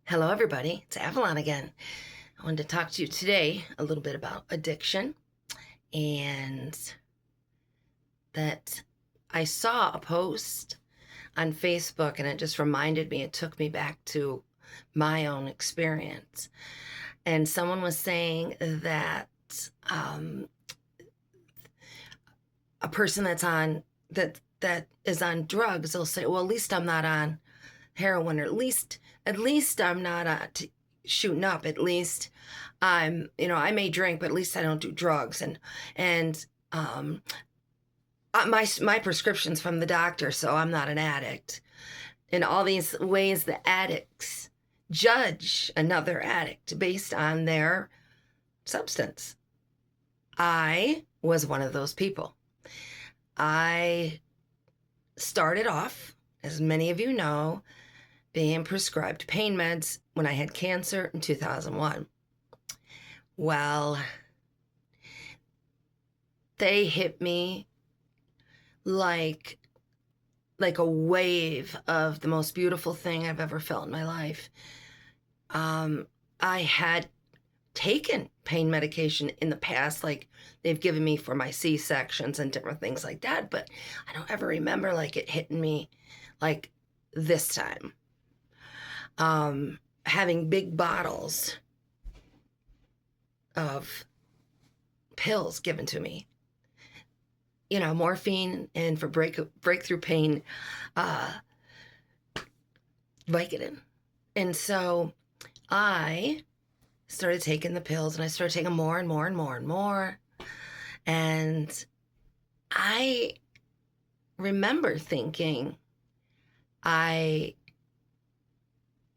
Hello, everybody. It's Avalon again. I wanted to talk to you today a little bit about addiction and that I saw a post on Facebook and it just reminded me, it took me back to my own experience. And someone was saying that um, a person that is on drugs, they'll say, well, at least I'm not on heroin, or at least I'm not shooting up. At least I may drink, but at least I don't do drugs. And my prescription's from the doctor, so I'm not an addict. In all these ways, the addicts judge another addict based on their substance. I was one of those people. I started off, as many of you know, being prescribed pain meds when I had cancer in 2001. Well, they hit me like a wave of the most beautiful thing I've ever felt in my life. I had taken pain medication in the past, like they've given me for my C-sections and different things like that, but I don't ever remember like it hitting me like this time. Having big bottles of pills given to me, morphine, and for breakthrough pain, uh, Vicodin. And so I started taking the pills, and I started taking more and more and more and more. And I remember thinking, I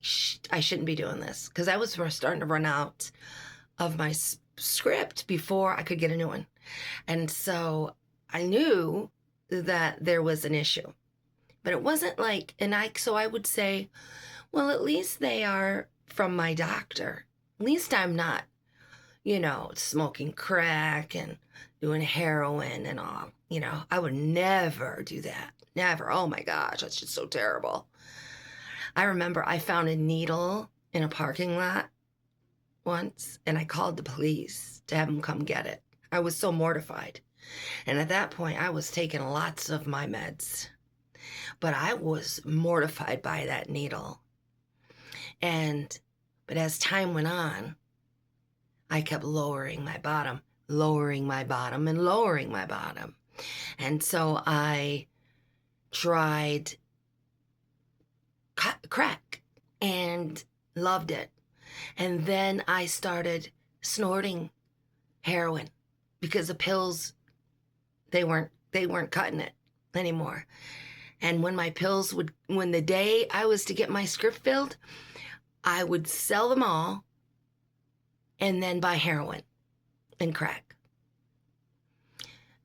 shouldn't be doing this, because I was starting to run out of my script before I could get a new one. And so I knew that there was an issue, but it wasn't like, so I would say, well, at least they are from my doctor. At least I'm not, smoking crack and doing heroin and all. I would never do that. Never. Oh my gosh, that's just so terrible. I remember I found a needle in a parking lot once, and I called the police to have them come get it. I was so mortified. And at that point, I was taking lots of my meds, but I was mortified by that needle. But as time went on, I kept lowering my bottom, lowering my bottom, and lowering my bottom. And so I tried crack and loved it. And then I started snorting heroin because the pills, they weren't cutting it anymore. And when when the day I was to get my script filled, I would sell them all and then buy heroin and crack.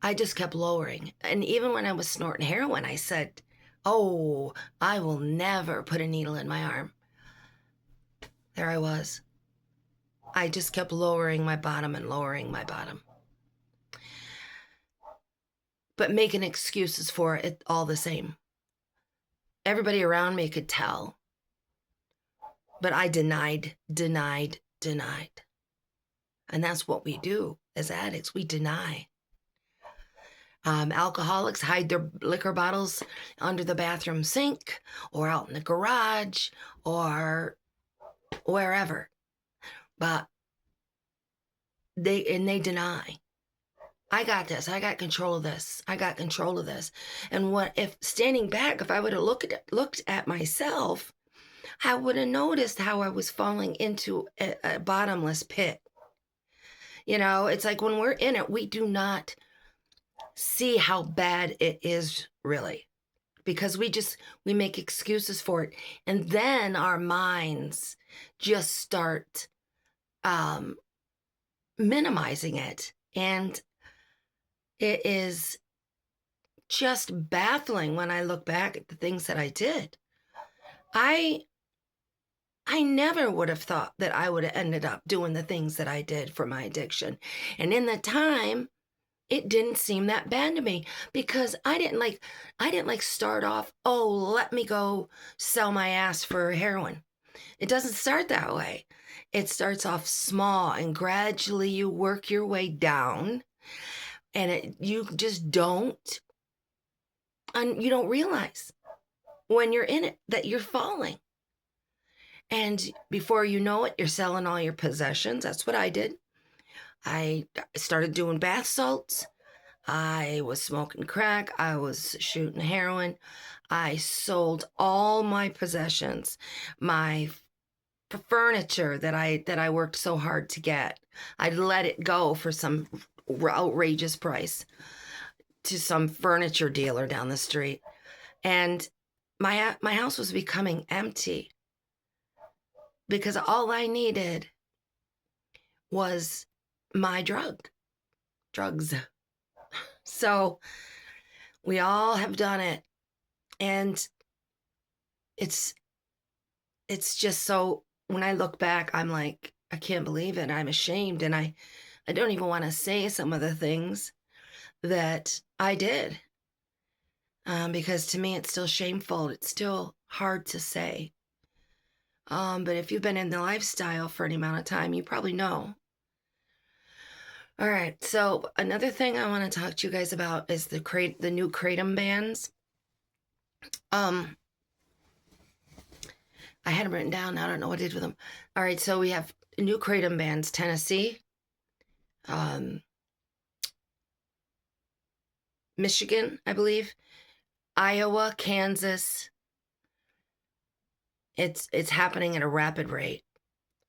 I just kept lowering. And even when I was snorting heroin, I said, oh, I will never put a needle in my arm. There I was. I just kept lowering my bottom and lowering my bottom, but making excuses for it all the same. Everybody around me could tell, but I denied. And that's what we do as addicts. We deny. Alcoholics hide their liquor bottles under the bathroom sink or out in the garage or wherever. But they deny. I got this. I got control of this. I got control of this. And what if standing back, if I would have looked at myself, I would have noticed how I was falling into a bottomless pit. It's like when we're in it, we do not see how bad it is really, because we make excuses for it. And then our minds just start minimizing it. And it is just baffling when I look back at the things that I did. I never would have thought that I would have ended up doing the things that I did for my addiction. And in the time, it didn't seem that bad to me, because I didn't like start off, oh, let me go sell my ass for heroin. It doesn't start that way. It starts off small and gradually you work your way down and you just don't, and you don't realize when you're in it that you're falling. And before you know it, you're selling all your possessions. That's what I did. I started doing bath salts. I was smoking crack. I was shooting heroin. I sold all my possessions, my furniture that I worked so hard to get. I let it go for some outrageous price to some furniture dealer down the street, and my house was becoming empty because all I needed was my drugs. So we all have done it, and it's just so, when I look back, I'm like, I can't believe it. I'm ashamed, and I don't even want to say some of the things that I did, because to me it's still shameful. It's still hard to say. But if you've been in the lifestyle for any amount of time, you probably know. All right. So another thing I want to talk to you guys about is the new kratom bans. I had them written down. I don't know what I did with them. All right. So we have new kratom bans: Tennessee, Michigan, I believe, Iowa, Kansas. It's happening at a rapid rate,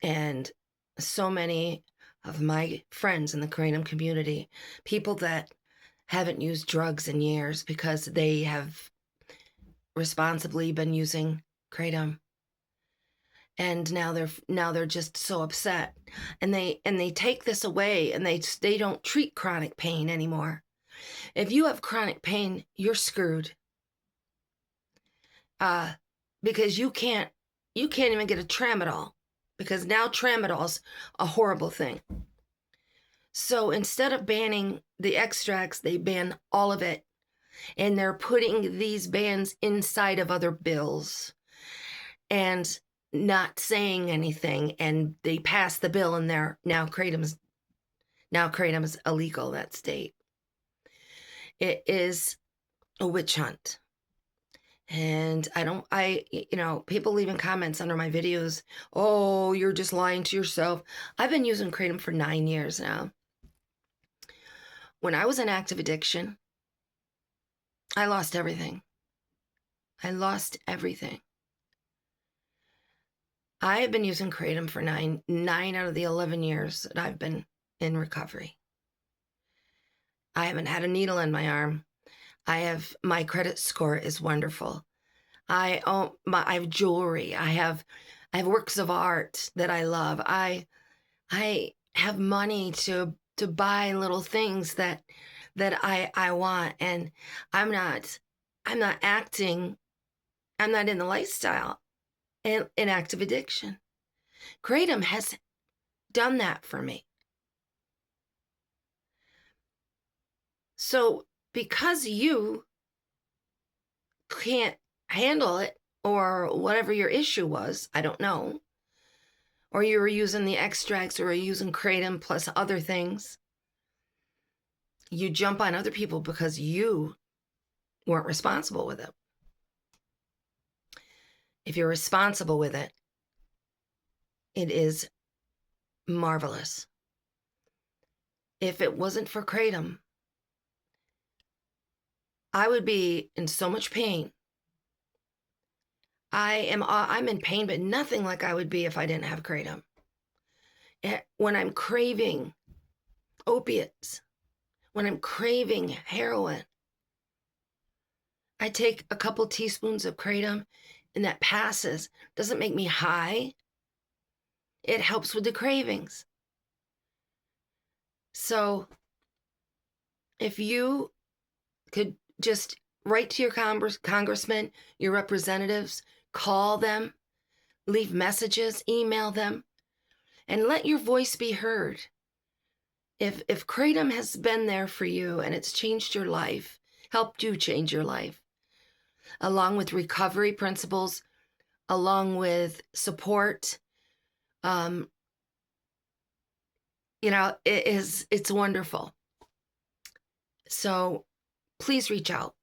and so many of my friends in the kratom community, people that haven't used drugs in years because they have responsibly been using kratom, and now they're just so upset, and they take this away, and they don't treat chronic pain anymore. If you have chronic pain, you're screwed, because you can't even get a tramadol, because now tramadol's a horrible thing. So instead of banning the extracts, they ban all of it. And they're putting these bans inside of other bills and not saying anything. And they pass the bill, and now kratom's illegal in that state. It is a witch hunt. And people leaving comments under my videos, oh, you're just lying to yourself. I've been using kratom for 9 years now. When I was in active addiction, I lost everything. I have been using kratom for nine out of the 11 years that I've been in recovery. I haven't had a needle in my arm. My credit score is wonderful. I have jewelry. I have works of art that I love. I have money to buy little things that I want, and I'm not acting. I'm not in the lifestyle in active addiction. Kratom has done that for me. So because you can't handle it, or whatever your issue was, I don't know, or you were using the extracts, or using kratom plus other things, you jump on other people because you weren't responsible with it. If you're responsible with it, it is marvelous. If it wasn't for kratom, I would be in so much pain. I'm in pain, but nothing like I would be if I didn't have kratom. When I'm craving opiates, when I'm craving heroin, I take a couple teaspoons of kratom, and that passes. Doesn't make me high. It helps with the cravings. So if you could just write to your congressman, your representatives, call them, leave messages, email them, and let your voice be heard. If kratom has been there for you and it's changed your life, helped you change your life, along with recovery principles, along with support. Um, it's wonderful. So please reach out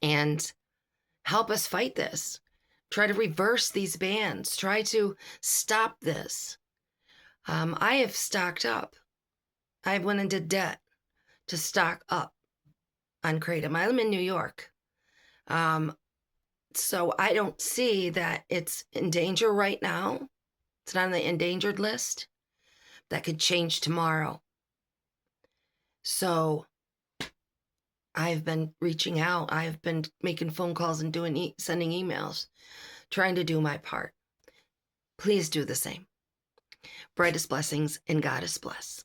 and help us fight this. Try to reverse these bans. Try to stop this. I have stocked up. I went into debt to stock up on Kratom. I'm in New York. So I don't see that it's in danger right now. It's not on the endangered list. That could change tomorrow. So I've been reaching out. I've been making phone calls and sending emails, trying to do my part. Please do the same. Brightest blessings and God is blessed.